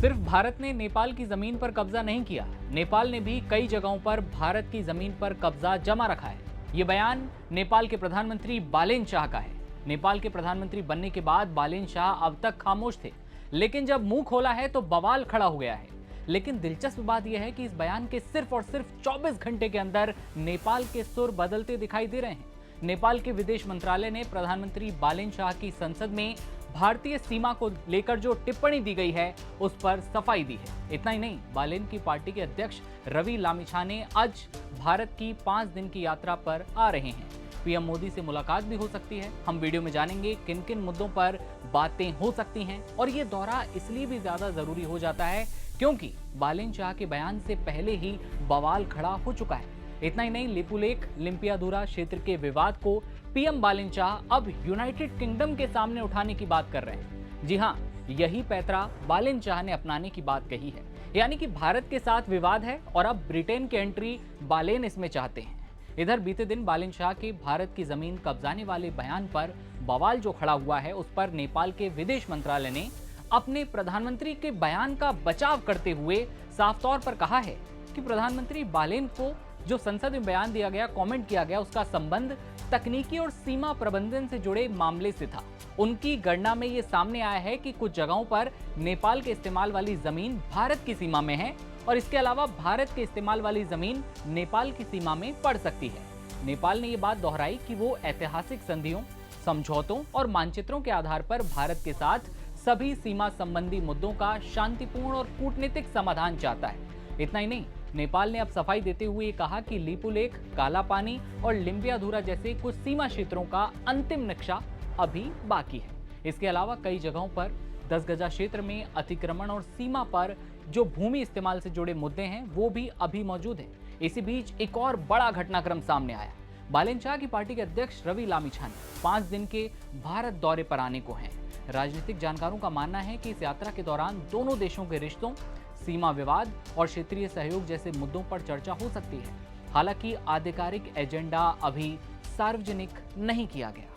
सिर्फ भारत ने नेपाल की जमीन पर कब्जा नहीं किया, नेपाल ने भी कई जगहों पर भारत की जमीन पर कब्जा जमा रखा है। ये बयान नेपाल के प्रधानमंत्री बालेन शाह का है। नेपाल के प्रधानमंत्री बनने के बाद बालेन शाह अब तक खामोश थे, लेकिन जब मुंह खोला है तो बवाल खड़ा हो गया है। लेकिन दिलचस्प बात यह है कि इस बयान के सिर्फ और सिर्फ 24 घंटे के अंदर नेपाल के सुर बदलते दिखाई दे रहे हैं। नेपाल के विदेश मंत्रालय ने प्रधानमंत्री बालेन शाह की संसद में भारतीय सीमा को लेकर जो टिप्पणी दी गई है उस पर सफाई दी है। इतना ही नहीं, बालेन की पार्टी के अध्यक्ष रवि लामिछाने आज भारत की 5 दिन की यात्रा पर आ रहे हैं। पीएम मोदी से मुलाकात भी हो सकती है। हम वीडियो में जानेंगे किन किन मुद्दों पर बातें हो सकती हैं, और ये दौरा इसलिए भी ज्यादा जरूरी हो जाता है क्योंकि बालेन शाह के बयान से पहले ही बवाल खड़ा हो चुका है। इतना ही नहीं, लिपुलेख लिम्पियाधुरा क्षेत्र के विवाद को पीएम बालेन शाह अब यूनाइटेड किंगडम के सामने उठाने की बात कर रहे हैं। जी हां, यही पैतरा बालेन शाह ने अपनाने की बात कही है। यानी कि भारत के साथ विवाद है और अब ब्रिटेन की एंट्री बालेन इसमें चाहते हैं। इधर बीते दिन बालेन शाह के भारत की जमीन कब्जाने वाले बयान पर बवाल जो खड़ा हुआ है, उस पर नेपाल के विदेश मंत्रालय ने अपने प्रधानमंत्री के बयान का बचाव करते हुए साफ तौर पर कहा है कि प्रधानमंत्री बालेन को जो संसद में बयान दिया गया, कमेंट किया गया, उसका संबंध तकनीकी और सीमा प्रबंधन से जुड़े मामले से था। उनकी गणना में यह सामने आया है कि कुछ जगहों पर नेपाल के इस्तेमाल वाली जमीन भारत की सीमा में है और इसके अलावा भारत के इस्तेमाल वाली जमीन नेपाल की सीमा में पड़ सकती है। नेपाल ने यह बात दोहराई कि वो ऐतिहासिक संधियों, समझौतों और मानचित्रों के आधार पर भारत के साथ सभी सीमा संबंधी मुद्दों का शांतिपूर्ण और कूटनीतिक समाधान चाहता है। इतना ही नहीं, नेपाल ने अब सफाई देते हुए कहा कि लिपुलेख, कालापानी और लिम्पियाधुरा जैसे कुछ सीमा क्षेत्रों का अंतिम नक्शा अभी बाकी है। इसके अलावा कई जगहों पर 10 गजा क्षेत्र में अतिक्रमण और सीमा पर जो भूमि इस्तेमाल से जुड़े मुद्दे हैं वो भी अभी मौजूद है। इसी बीच एक और बड़ा घटनाक्रम सामने आया। बालेन शाह की पार्टी के अध्यक्ष रवि लामिछाने 5 दिन के भारत दौरे पर आने को हैं। राजनीतिक जानकारों का मानना है कि इस यात्रा के दौरान दोनों देशों के रिश्तों, सीमा विवाद और क्षेत्रीय सहयोग जैसे मुद्दों पर चर्चा हो सकती है। हालांकि आधिकारिक एजेंडा अभी सार्वजनिक नहीं किया गया।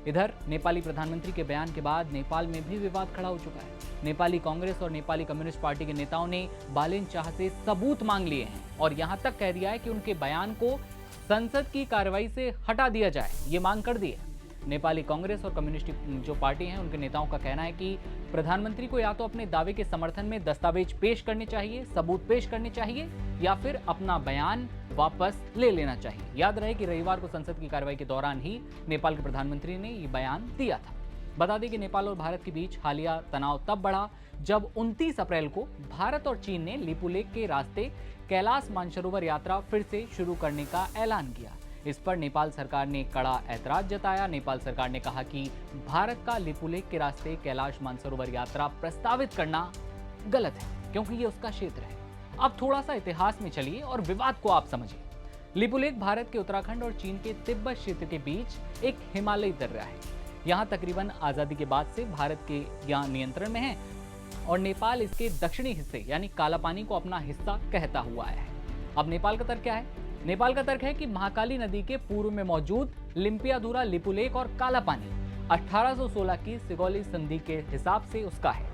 इधर नेपाली प्रधानमंत्री के बयान के बाद नेपाल में भी विवाद खड़ा हो चुका है। नेपाली कांग्रेस और नेपाली कम्युनिस्ट पार्टी के नेताओं ने बालेन शाह से सबूत मांग लिए हैं और यहां तक कह दिया है कि उनके बयान को संसद की कार्रवाई से हटा दिया जाए, ये मांग कर दी है। नेपाली कांग्रेस और कम्युनिस्ट जो पार्टी हैं, उनके नेताओं का कहना है कि प्रधानमंत्री को या तो अपने दावे के समर्थन में दस्तावेज पेश करने चाहिए, सबूत पेश करने चाहिए, या फिर अपना बयान वापस ले लेना चाहिए। याद रहे कि रविवार को संसद की कार्रवाई के दौरान ही नेपाल के प्रधानमंत्री ने ये बयान दिया था। बता दें कि नेपाल और भारत के बीच हालिया तनाव तब बढ़ा जब 29 अप्रैल को भारत और चीन ने लिपुलेख के रास्ते कैलाश मानसरोवर यात्रा फिर से शुरू करने का ऐलान किया। इस पर नेपाल सरकार ने कड़ा ऐतराज जताया। नेपाल सरकार ने कहा कि भारत का लिपुलेख के रास्ते कैलाश मानसरोवर यात्रा प्रस्तावित करना गलत है क्योंकि ये उसका क्षेत्र है। अब थोड़ा सा इतिहास में चलिए और विवाद को आप समझिए। लिपुलेख भारत के उत्तराखंड और चीन के तिब्बत क्षेत्र के बीच एक हिमालयी दर्रा है। यहाँ तकरीबन आजादी के बाद से भारत के यहाँ नियंत्रण में है और नेपाल इसके दक्षिणी हिस्से यानी कालापानी को अपना हिस्सा कहता हुआ आया है। अब नेपाल का तर्क क्या है? नेपाल का तर्क है कि महाकाली नदी के पूर्व में मौजूद लिम्पियाधुरा, लिपुलेख और कालापानी 1816 की सिगौली संधि के हिसाब से उसका है।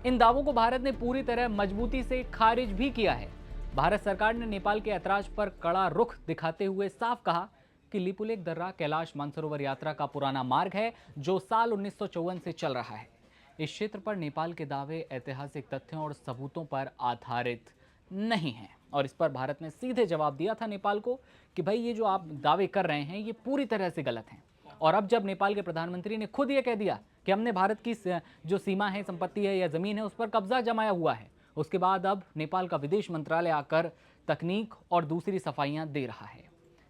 इन दावों को भारत ने पूरी तरह मजबूती से खारिज भी किया है। भारत सरकार ने नेपाल के ऐतराज पर कड़ा रुख दिखाते हुए साफ कहा कि लिपुलेख दर्रा कैलाश मानसरोवर यात्रा का पुराना मार्ग है जो साल 1954 से चल रहा है। इस क्षेत्र पर नेपाल के दावे ऐतिहासिक तथ्यों और सबूतों पर आधारित नहीं हैं और इस पर भारत ने सीधे जवाब दिया था नेपाल को कि भाई ये जो आप दावे कर रहे हैं ये पूरी तरह से गलत हैं। और अब जब नेपाल के प्रधानमंत्री ने खुद ये कह दिया कि हमने भारत की जो सीमा है, संपत्ति है या जमीन है, उस पर कब्जा जमाया हुआ है, उसके बाद अब नेपाल का विदेश मंत्रालय आकर तकनीक और दूसरी सफाइयां दे रहा है।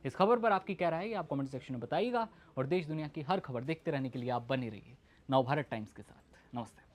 इस खबर पर आपकी क्या राय है आप कमेंट सेक्शन में बताइएगा और देश दुनिया की हर खबर देखते रहने के लिए आप बने रहिए नवभारत टाइम्स के साथ। नमस्ते।